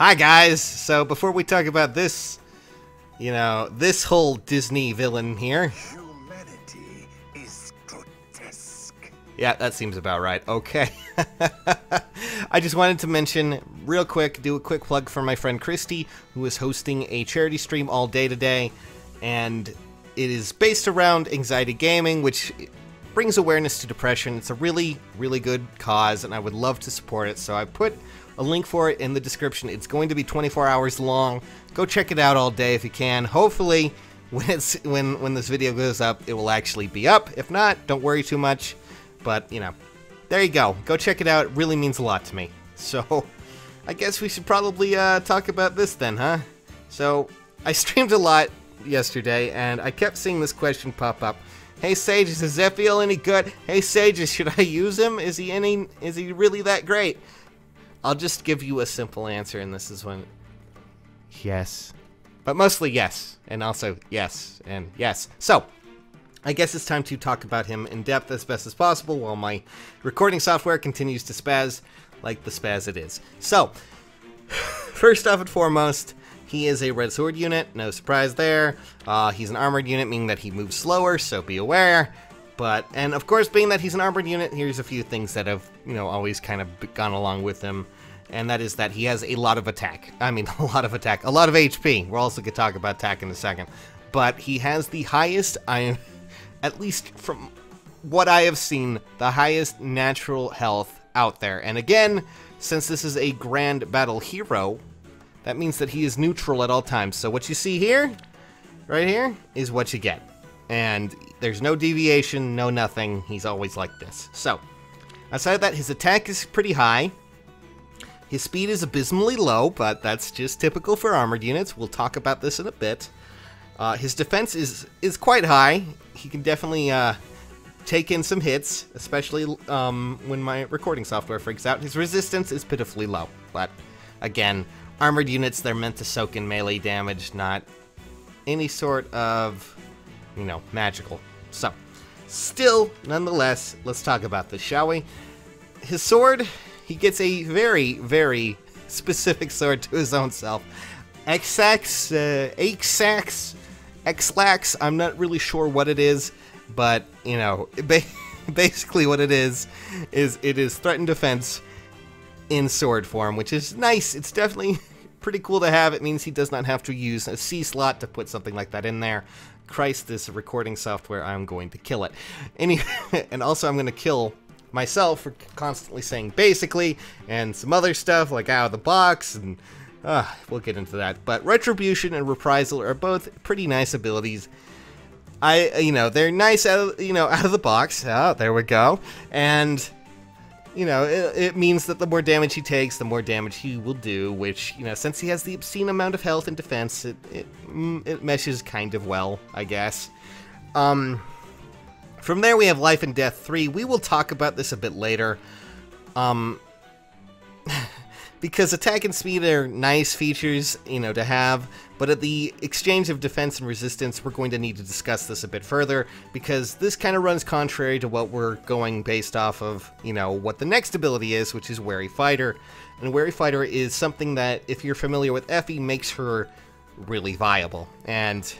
Hi guys! So before we talk about this, this whole Disney villain here. Humanity is grotesque. Yeah, that seems about right. Okay. I just wanted to mention real quick, do a quick plug for my friend Kristi, who is hosting a charity stream all day today, and it is based around anxiety gaming, which brings awareness to depression. It's a really, really good cause, and I would love to support it, so I put a link for it in the description. It's going to be 24 hours long. Go check it out all day if you can. Hopefully, when this video goes up, it will actually be up. If not, don't worry too much. But, there you go. Go check it out. It really means a lot to me. So, I guess we should probably talk about this then, huh? So, I streamed a lot yesterday, and I kept seeing this question pop up. Hey Sage, is Zephiel any good? Hey Sage, should I use him? Is he really that great? I'll just give you a simple answer, and this is one. Yes. But mostly yes. And also yes. And yes. So, I guess it's time to talk about him in depth as best as possible while my recording software continues to spaz like the spaz it is. So, first off and foremost, he is a red sword unit. No surprise there. He's an armored unit, meaning that he moves slower, so be aware. And of course, being that he's an armored unit, here's a few things that have, always kind of gone along with him. And that is that he has a lot of attack. I mean, a lot of attack. A lot of HP. We're also going to talk about attack in a second. But he has the highest, at least from what I have seen, the highest natural health out there. And again, since this is a Grand Battle Hero, that means that he is neutral at all times. So what you see here, right here, is what you get. And there's no deviation, no nothing. He's always like this. So, outside of that, his attack is pretty high. His speed is abysmally low, but that's just typical for armored units. We'll talk about this in a bit. His defense is quite high. He can definitely take in some hits, especially when my recording software freaks out. His resistance is pitifully low, but again, armored units, they're meant to soak in melee damage, not any sort of, magical. So, still, nonetheless, let's talk about this, shall we? His sword, he gets a very, very specific sword to his own self. X-Sax, X-Lax, I'm not really sure what it is, but, basically what it is it is threatened defense in sword form, which is nice. It's definitely pretty cool to have. It means he does not have to use a C slot to put something like that in there. Christ, this recording software, I'm going to kill it. And also I'm going to kill myself for constantly saying basically, and some other stuff like out of the box, and we'll get into that. But Retribution and Reprisal are both pretty nice abilities. They're nice out of the box. Oh, there we go. And it means that the more damage he takes, the more damage he will do, which, since he has the obscene amount of health and defense, it meshes kind of well, I guess. From there, we have Life and Death 3. We will talk about this a bit later. Because attack and speed are nice features, to have, but at the exchange of defense and resistance, we're going to need to discuss this a bit further, because this kind of runs contrary to what we're going based off of, what the next ability is, which is Wary Fighter. And Wary Fighter is something that, if you're familiar with Effie, makes her really viable. And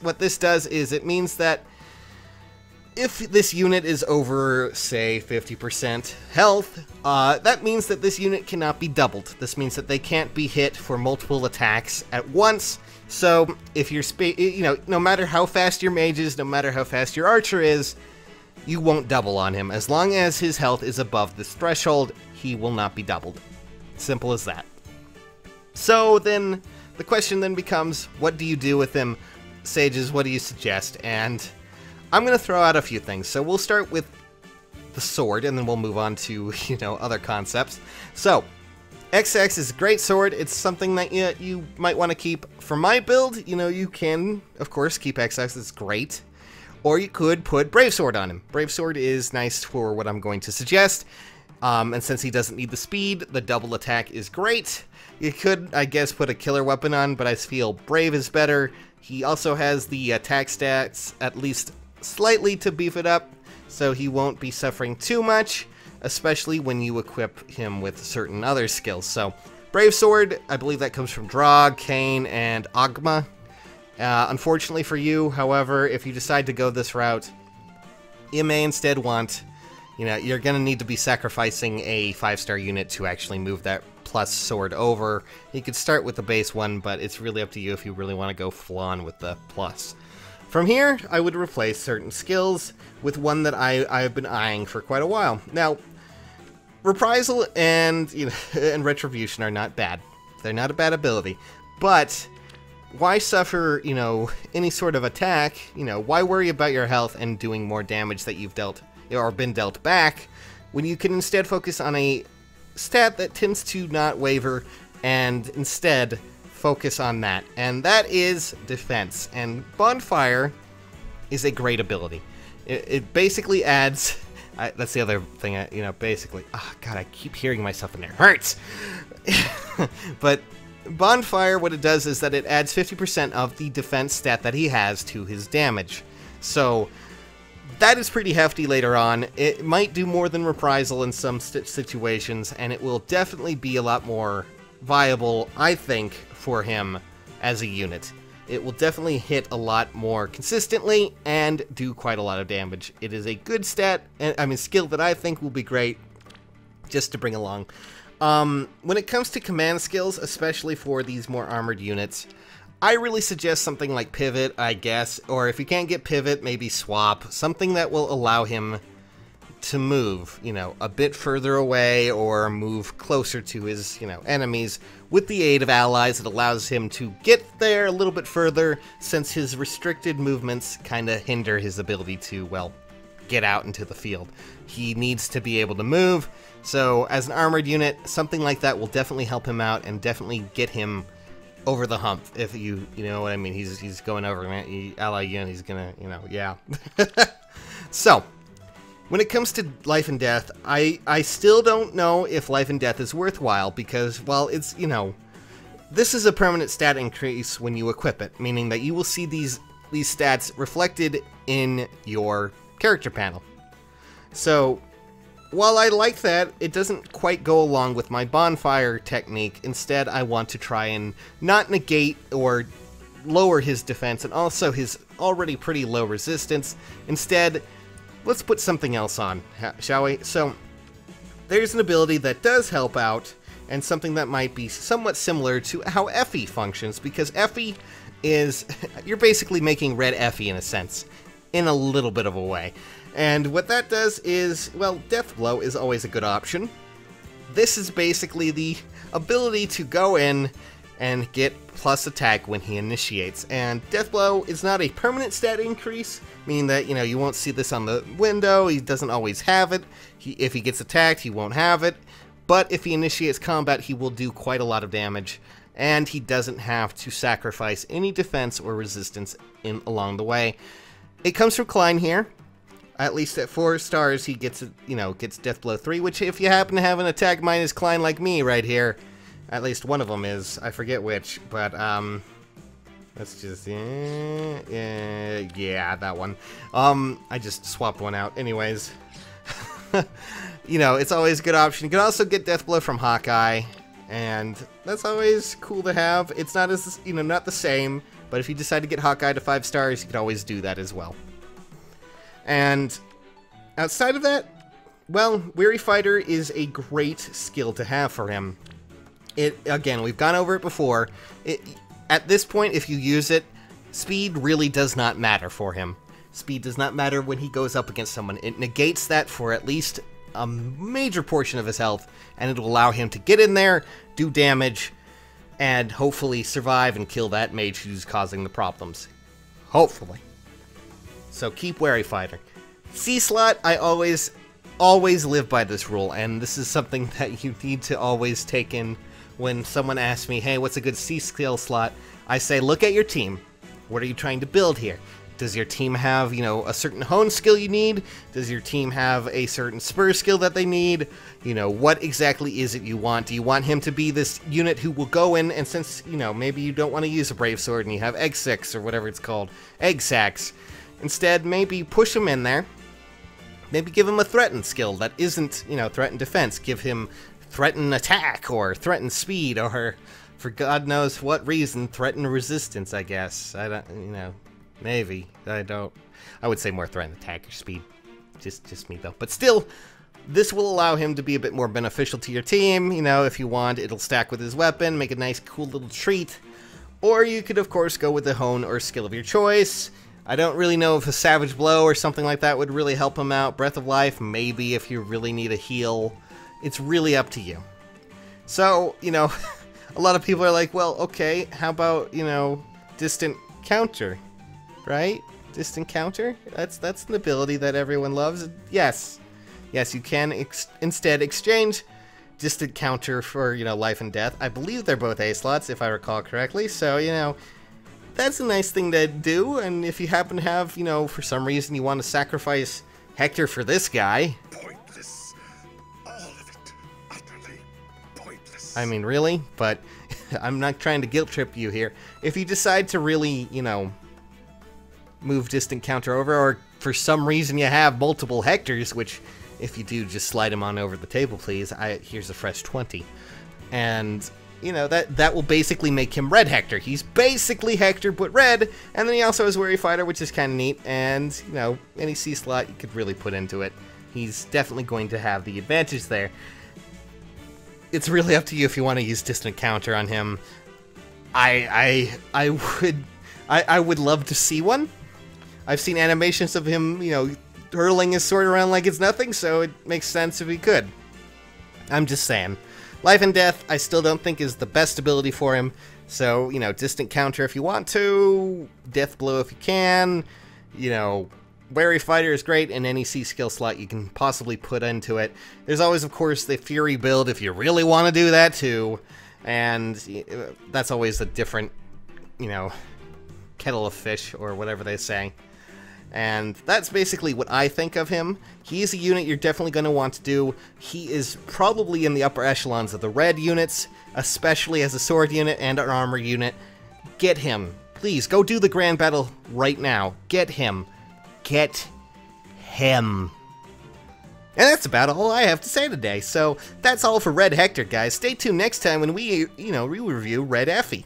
what this does is it means that if this unit is over, say, 50% health, that means that this unit cannot be doubled. This means that they can't be hit for multiple attacks at once. So, if you're, no matter how fast your mage is, no matter how fast your archer is, you won't double on him. As long as his health is above this threshold, he will not be doubled. Simple as that. So then, the question then becomes, what do you do with him? Sages, what do you suggest? And I'm going to throw out a few things. So we'll start with the sword, and then we'll move on to, other concepts. So, XX is a great sword. It's something that you might want to keep. For my build, you can, of course, keep XX. It's great. Or you could put Brave Sword on him. Brave Sword is nice for what I'm going to suggest. And since he doesn't need the speed, the double attack is great. You could, I guess, put a killer weapon on, but I feel Brave is better. He also has the attack stats, at least slightly, to beef it up, so he won't be suffering too much, especially when you equip him with certain other skills. So Brave Sword, I believe that comes from Drog, Kane, and Ogma. Unfortunately for you, however, if you decide to go this route, you may instead want, you're going to need to be sacrificing a 5-star unit to actually move that plus sword over. You could start with the base one, but it's really up to you if you really want to go full on with the plus. From here, I would replace certain skills with one that I've been eyeing for quite a while. Now, Reprisal and and Retribution are not bad. They're not a bad ability, but why suffer, any sort of attack? Why worry about your health and doing more damage that you've dealt or been dealt back when you can instead focus on a stat that tends to not waver and instead focus on that, and that is defense. And Bonfire is a great ability. It basically adds. That's the other thing. Basically. Oh God, I keep hearing myself in there. It hurts. But Bonfire, what it does is that it adds 50% of the defense stat that he has to his damage. So that is pretty hefty later on. It might do more than Reprisal in some situations, and it will definitely be a lot more viable, I think, for him as a unit. It will definitely hit a lot more consistently and do quite a lot of damage. It is a good skill that I think will be great just to bring along. When it comes to command skills, especially for these more armored units, I really suggest something like Pivot, I guess, or if you can't get Pivot, maybe Swap, something that will allow him to move, a bit further away or move closer to his, enemies with the aid of allies. It allows him to get there a little bit further since his restricted movements kind of hinder his ability to, well, get out into the field. He needs to be able to move, so as an armored unit, something like that will definitely help him out and definitely get him over the hump, if you know what I mean. He's going over, man. Ally unit, he's gonna, yeah. So, when it comes to Life and Death, I still don't know if Life and Death is worthwhile because, well, it's, this is a permanent stat increase when you equip it, meaning that you will see these stats reflected in your character panel. So, while I like that, it doesn't quite go along with my Bonfire technique. Instead, I want to try and not negate or lower his defense and also his already pretty low resistance. Instead, let's put something else on, shall we? So, there's an ability that does help out, and something that might be somewhat similar to how Effie functions, because Effie is, you're basically making Red Effie in a sense, in a little bit of a way. And what that does is, well, Death Blow is always a good option. This is basically the ability to go in and get plus attack when he initiates. And Death Blow is not a permanent stat increase, meaning that, you won't see this on the window. He doesn't always have it. If he gets attacked, he won't have it. But if he initiates combat, he will do quite a lot of damage. And he doesn't have to sacrifice any defense or resistance along the way. It comes from Klein here. At least at 4 stars, he gets, gets Death Blow 3, which if you happen to have an attack minus Klein like me right here, at least one of them is, I forget which, but, let's just, yeah, that one. I just swapped one out. Anyways, it's always a good option. You can also get Death Blow from Hawkeye, and that's always cool to have. It's not as, not the same, but if you decide to get Hawkeye to 5 stars, you can always do that as well. And outside of that, well, Weary Fighter is a great skill to have for him. Again, we've gone over it before. At this point, if you use it, speed really does not matter for him. Speed does not matter when he goes up against someone. It negates that for at least a major portion of his health, and it'll allow him to get in there, do damage, and hopefully survive and kill that mage who's causing the problems. Hopefully. So keep Wary Fighter. C-Slot, I always live by this rule, and this is something that you need to always take in when someone asks me, hey, what's a good C-skill slot? I say, look at your team. What are you trying to build here? Does your team have, a certain hone skill you need? Does your team have a certain spur skill that they need? What exactly is it you want? Do you want him to be this unit who will go in, and since, maybe you don't want to use a Brave Sword and you have Egg Six or whatever it's called, Egg Sacs, instead, maybe push him in there. Maybe give him a threaten skill that isn't, threaten defense. Give him threaten attack, or threaten speed, or for God knows what reason, threaten resistance, I guess. I don't, you know, maybe. I don't. I would say more threaten attack or speed. Just me, though. But still, this will allow him to be a bit more beneficial to your team. You know, if you want, it'll stack with his weapon, make a nice, cool little treat. Or you could, of course, go with the hone or skill of your choice. I don't really know if a Savage Blow or something like that would really help him out. Breath of Life, maybe if you really need a heal. It's really up to you. So, you know, a lot of people are like, well, okay, how about, you know, Distant Counter, right? Distant Counter? That's an ability that everyone loves. Yes. Yes, you can instead exchange Distant Counter for, you know, Life and Death. I believe they're both A slots, if I recall correctly. So, you know, that's a nice thing to do. And if you happen to have, you know, for some reason you want to sacrifice Hector for this guy. Pointless. All of it. Utterly pointless. I mean, really? But I'm not trying to guilt trip you here. If you decide to really, you know, move Distant Counter over, or for some reason you have multiple Hectors, which if you do, just slide him on over the table, please. Here's a fresh 20. And, you know, that will basically make him Red Hector. He's basically Hector, but red. And then he also has Weary Fighter, which is kind of neat. And, you know, any C slot you could really put into it. He's definitely going to have the advantage there. It's really up to you if you want to use Distant Counter on him. I would love to see one. I've seen animations of him, you know, hurling his sword around like it's nothing, so it makes sense if he could. I'm just saying. Life and Death, I still don't think is the best ability for him, so, you know, Distant Counter if you want to, Death Blow if you can, you know, Weary Fighter is great, and any C skill slot you can possibly put into it. There's always, of course, the Fury build if you really want to do that too, and that's always a different, you know, kettle of fish, or whatever they say. And that's basically what I think of him. He's a unit you're definitely going to want to do. He is probably in the upper echelons of the red units, especially as a sword unit and an armor unit. Get him. Please, go do the grand battle right now. Get him. Get him. And that's about all I have to say today. So that's all for Red Hector, guys. Stay tuned next time when we, you know, review Red Effie.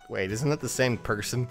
Wait, isn't that the same person?